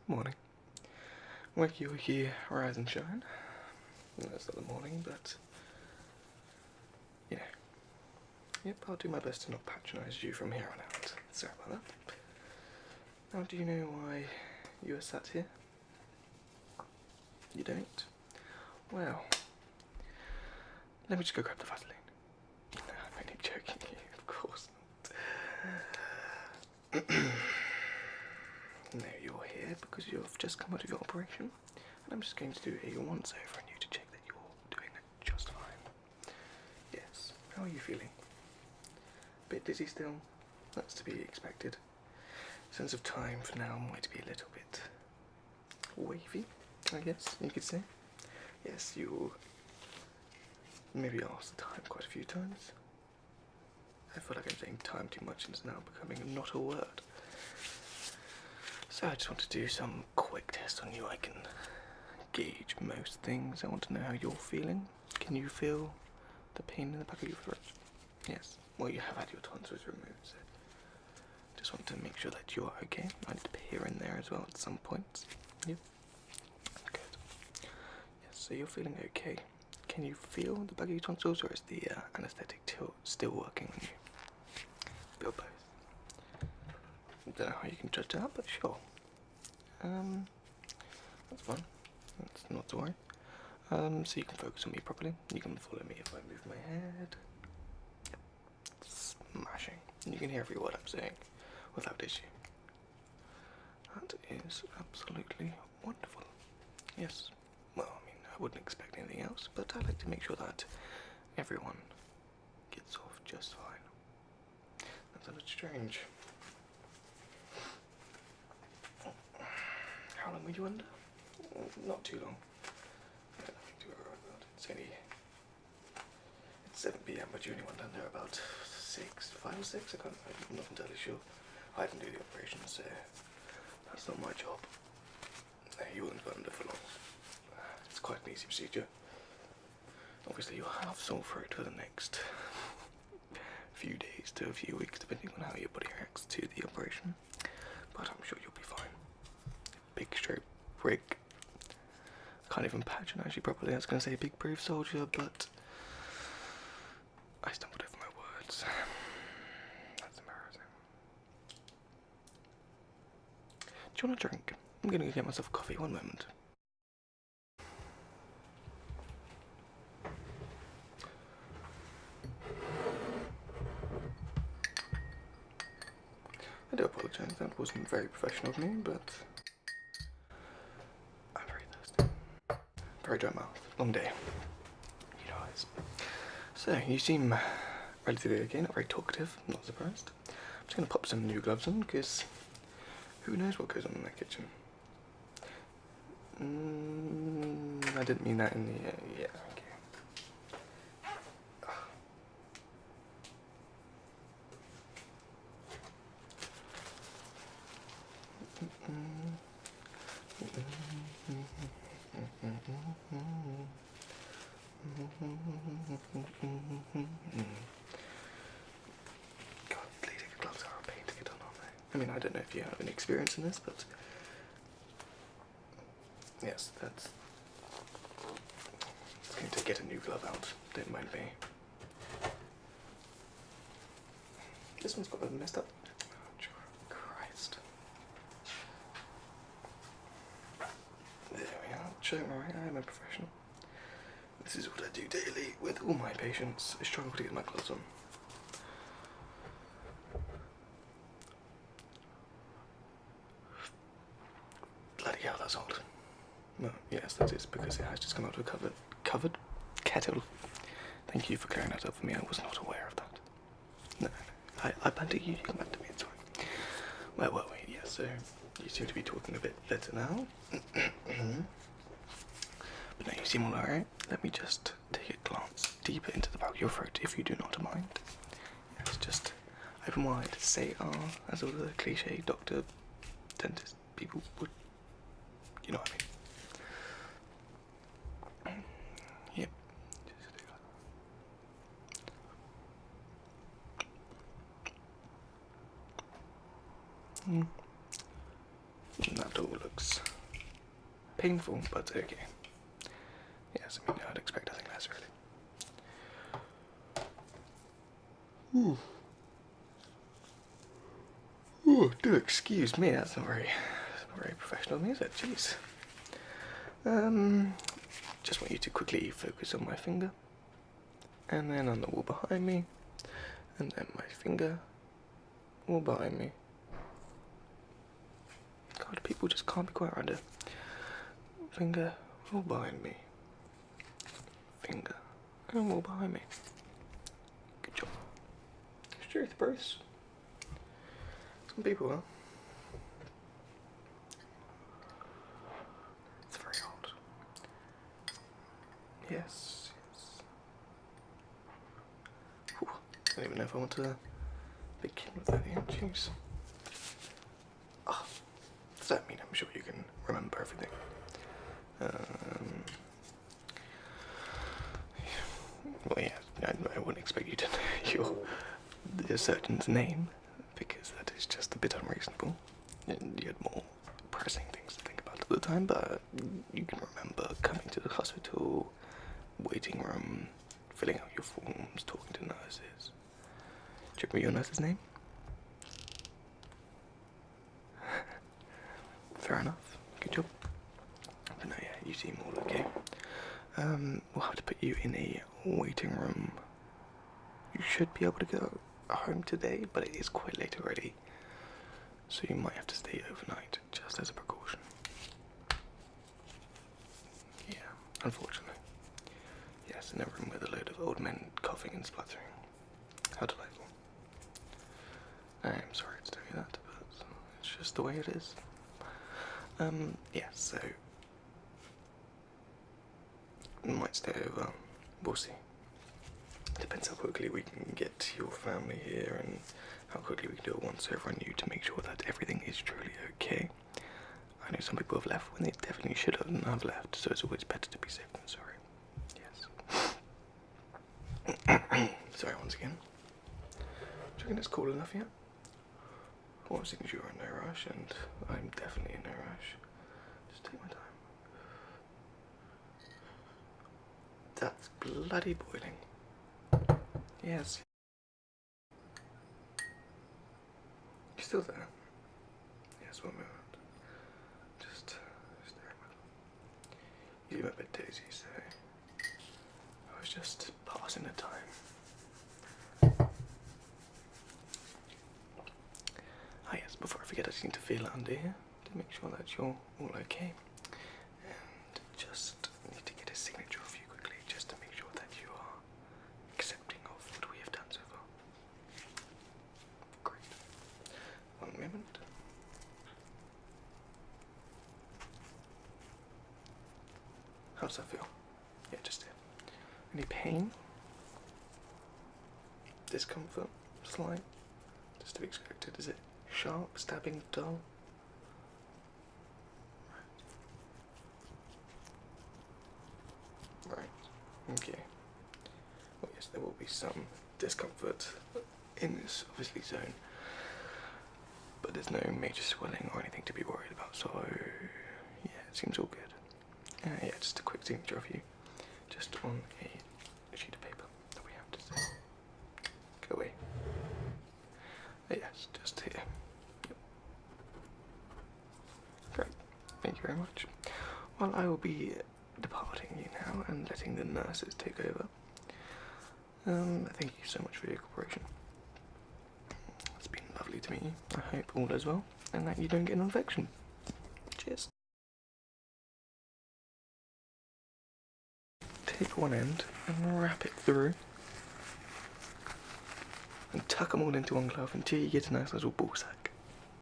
Morning. Wakey wakey, rise and shine. No, it's not the morning, but you know. Yep, I'll do my best to not patronise you from here on out. Sorry about that. Now, do you know why you are sat here? You don't? Well, let me just go grab the vaseline. No, I'm only joking, of course not. No, you're here because you've just come out of your operation, and I'm just going to do a once over on you to check that you're doing it just fine. Yes, how are you feeling? Bit dizzy still? That's to be expected. Sense of time for now might be a little bit wavy, I guess you could say. Yes, you maybe asked the time quite a few times. I feel like I'm saying time too much and it's now becoming not a word. So I just want to do some quick test on you. I can gauge most things. I want to know how you're feeling. Can you feel the pain in the back of your throat? Yes. Well, you have had your tonsils removed, so just want to make sure that you're okay. I need to peer in there as well at some points. Yep. Good. Yes, so you're feeling okay. Can you feel the back of your tonsils, or is the anaesthetic still working on you? Feel both. Don't know how you can judge that, but sure. That's fine. That's not to worry. So you can focus on me properly. You can follow me if I move my head. Yep. Smashing. You can hear every word I'm saying without issue. That is absolutely wonderful. Yes. Well, I mean, I wouldn't expect anything else, but I like to make sure that everyone gets off just fine. That's a bit strange. How long were you under? Not too long. Yeah, nothing to worry about. It's 7 PM, but you only went under about 5 or 6. I'm not entirely sure. I didn't do the operation, so that's not my job. No, you wouldn't go under for long. It's quite an easy procedure. Obviously, you'll have sore throat for the next few days to a few weeks, depending on how your body reacts to the operation. But I'm sure you'll be fine. Big straight break. Can't even patronise you properly. I was going to say big brave soldier, but I stumbled over my words. That's embarrassing. Do you want a drink? I'm going to go get myself a coffee. One moment. I do apologise. That wasn't very professional of me, but I'm very thirsty. Very dry mouth. Long day. You know eyes. So, you seem relatively okay, not very talkative, I'm not surprised. I'm just going to pop some new gloves on, because who knows what goes on in that kitchen. I didn't mean that in the, yeah, okay. God, lady gloves are a pain to get on, aren't they? I mean, I don't know if you have any experience in this, but yes, it's going to get a new glove out, don't mind me. This one's got a bit messed up. Oh, Christ. There we are. Show me right, I'm a professional. This is what I do daily with all my patients. I struggle to get my gloves on. Bloody hell, that's old. No, yes, that is because it has just come out of a covered kettle. Thank you for clearing that up for me. I was not aware of that. No, I banter you. You come back to me. It's fine. Where were we? Yes, so you seem to be talking a bit better now. But no, you seem all alright. Let me just take a glance deeper into the back of your throat, if you do not mind. Yes, just open wide, say ah, as all the cliche doctor, dentist people would, you know what I mean. Yep. Not all looks painful, but okay. Yes, I mean, I'd expect nothing less, really. Ooh. Ooh, do excuse me, that's not very professional music, jeez. Just want you to quickly focus on my finger, and then on the wall behind me, and then my finger, wall behind me. God, people just can't be quiet around here. Finger, wall behind me. Finger, and wall behind me. Good job. It's truth, Bruce. Some people, huh? It's very hot. Yes, yes. Whew. I don't even know if I want to begin with that yet, jeez. Oh, does that mean I'm sure you can remember everything? Well, yeah, I wouldn't expect you to know the surgeon's name, because that is just a bit unreasonable. You had more pressing things to think about at the time, but you can remember coming to the hospital, waiting room, filling out your forms, talking to nurses. Do you remember your nurse's name? Fair enough. Good job. But no, yeah, you seem all okay. We'll have to put you in a waiting room. You should be able to go home today, but it is quite late already, so you might have to stay overnight, just as a precaution. Yeah, unfortunately. Yes, in a room with a load of old men coughing and spluttering. How delightful. I am sorry to tell you that, but it's just the way it is. Yeah, so we might stay over. We'll see. Depends how quickly we can get your family here and how quickly we can do a once over on you to make sure that everything is truly okay. I know some people have left when they definitely should have left, so it's always better to be safe than sorry. Yes. Sorry once again. Do you reckon it's cool enough yet? Well, it seems you're in no rush, and I'm definitely in no rush. Just take my time. That's bloody boiling. Yes. You still there? Yes, 1 moment. Just there a moment. You seem a bit dizzy, so I was just passing the time. Ah yes, before I forget, I just need to feel it under here to make sure that you're all okay. And just need to get a signature of you quickly, just to make sure that you are accepting of what we have done so far. Great. 1 moment. How does that feel? Yeah, just here. Any pain? Discomfort? Slight? Just to be expected. Is it sharp, stabbing, dull? Right. Okay. Well, yes, there will be some discomfort in this, obviously, zone. But there's no major swelling or anything to be worried about, so yeah, it seems all good. Yeah, just a quick signature of you, just on a sheet of paper that we have to say. Go away. Yes, just here. Yep. Great, thank you very much. Well, I will be departing you now and letting the nurses take over. Thank you so much for your cooperation. It's been lovely to meet you. I hope all is well and that you don't get an infection. Cheers. Take one end and wrap it through and tuck them all into one glove until you get a nice little ball sack.